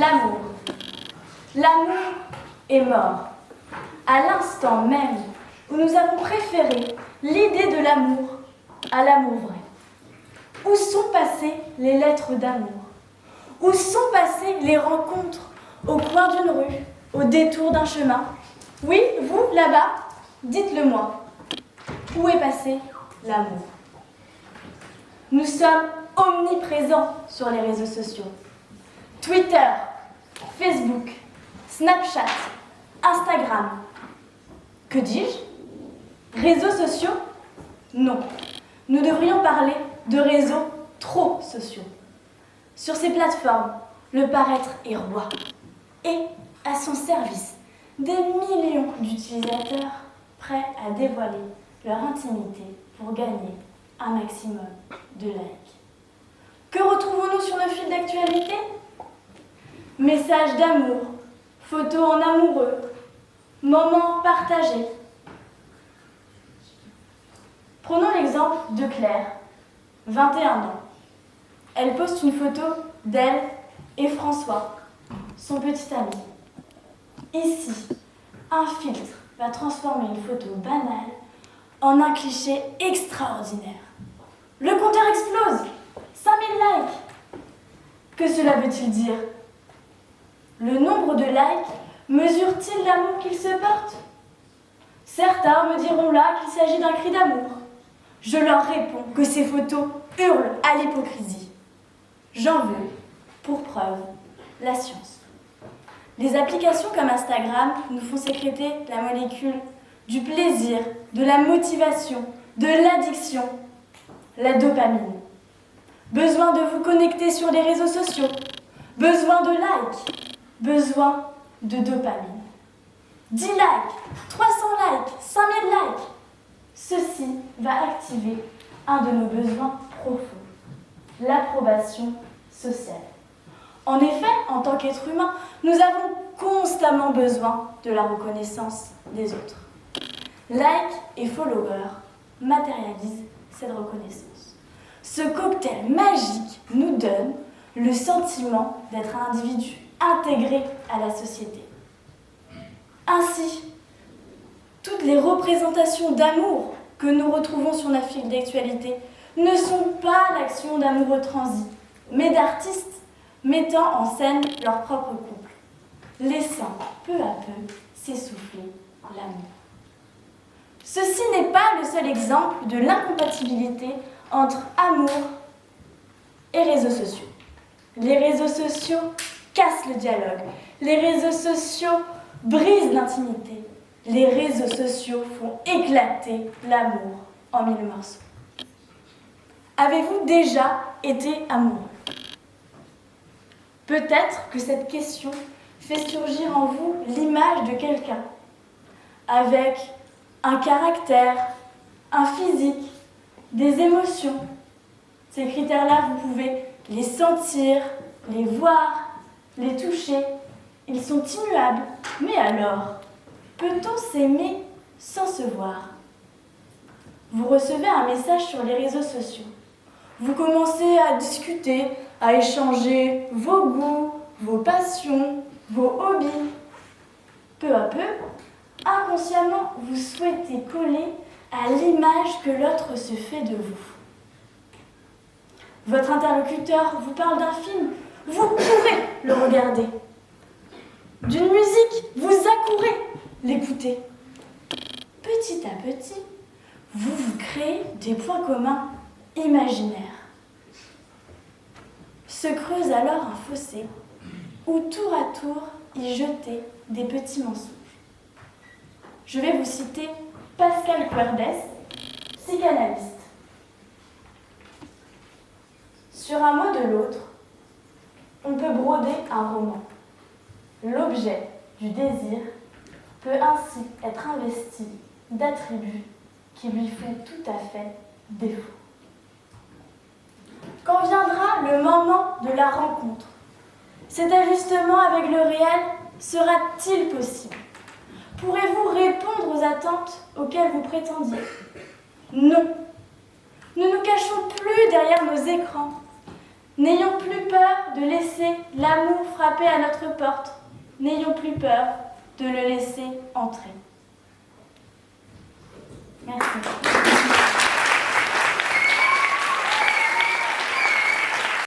L'amour. L'amour est mort. À l'instant même où nous avons préféré l'idée de l'amour à l'amour vrai. Où sont passées les lettres d'amour? Où sont passées les rencontres au coin d'une rue, au détour d'un chemin? Oui, vous, là-bas, dites-le moi. Où est passé l'amour? Nous sommes omniprésents sur les réseaux sociaux. Twitter, Facebook, Snapchat, Instagram. Que dis-je? Réseaux sociaux? Non. Nous devrions parler de réseaux trop sociaux. Sur ces plateformes, le paraître est roi. Et, à son service, des millions d'utilisateurs prêts à dévoiler leur intimité pour gagner un maximum de likes. Que retrouvons-nous sur nos fils d'actualité? Messages d'amour, photos en amoureux, moments partagés. Prenons l'exemple de Claire, 21 ans. Elle poste une photo d'elle et François, son petit ami. Ici, un filtre va transformer une photo banale en un cliché extraordinaire. Le compteur explose! 5000 likes! Que cela veut-il dire? Le nombre de likes mesure-t-il l'amour qu'il se porte? Certains me diront là qu'il s'agit d'un cri d'amour. Je leur réponds que ces photos hurlent à l'hypocrisie. J'en veux, pour preuve, la science. Les applications comme Instagram nous font sécréter la molécule du plaisir, de la motivation, de l'addiction, la dopamine. Besoin de vous connecter sur les réseaux sociaux, besoin de likes, besoin de dopamine. 10 likes, 300 likes, 5000 likes. Ceci va activer un de nos besoins profonds, l'approbation sociale. En effet, en tant qu'être humain, nous avons constamment besoin de la reconnaissance des autres. Like et follower matérialisent cette reconnaissance. Ce cocktail magique nous donne le sentiment d'être un individu intégré à la société. Ainsi, toutes les représentations d'amour que nous retrouvons sur la file d'actualité ne sont pas l'action d'amoureux transis, mais d'artistes mettant en scène leur propre couple, laissant peu à peu s'essouffler l'amour. Ceci n'est pas le seul exemple de l'incompatibilité entre amour et réseaux sociaux. Les réseaux sociaux cassent le dialogue. Les réseaux sociaux brisent l'intimité. Les réseaux sociaux font éclater l'amour en 1000 morceaux. Avez-vous déjà été amoureux? Peut-être que cette question fait surgir en vous l'image de quelqu'un, avec un caractère, un physique, des émotions. Ces critères-là, vous pouvez les sentir, les voir, les toucher. Ils sont immuables. Mais alors, peut-on s'aimer sans se voir? Vous recevez un message sur les réseaux sociaux. Vous commencez à discuter, à échanger vos goûts, vos passions, vos hobbies. Peu à peu, inconsciemment, vous souhaitez coller à l'image que l'autre se fait de vous. Votre interlocuteur vous parle d'un film, vous courez le regarder. D'une musique, vous accourez l'écouter. Petit à petit, vous créez des points communs imaginaires. Se creuse alors un fossé où tour à tour y jetez des petits mensonges. Je vais vous citer Pascal Cuerdes, psychanalyste. Sur un mot de l'autre, on peut broder un roman. L'objet du désir peut ainsi être investi d'attributs qui lui font tout à fait défaut. Quand viendra le moment de la rencontre, cet ajustement avec le réel sera-t-il possible? Pourrez-vous répondre aux attentes auxquelles vous prétendiez? Non. Nous nous cachons plus derrière nos écrans. N'ayons plus peur de laisser l'amour frapper à notre porte. N'ayons plus peur de le laisser entrer. Merci.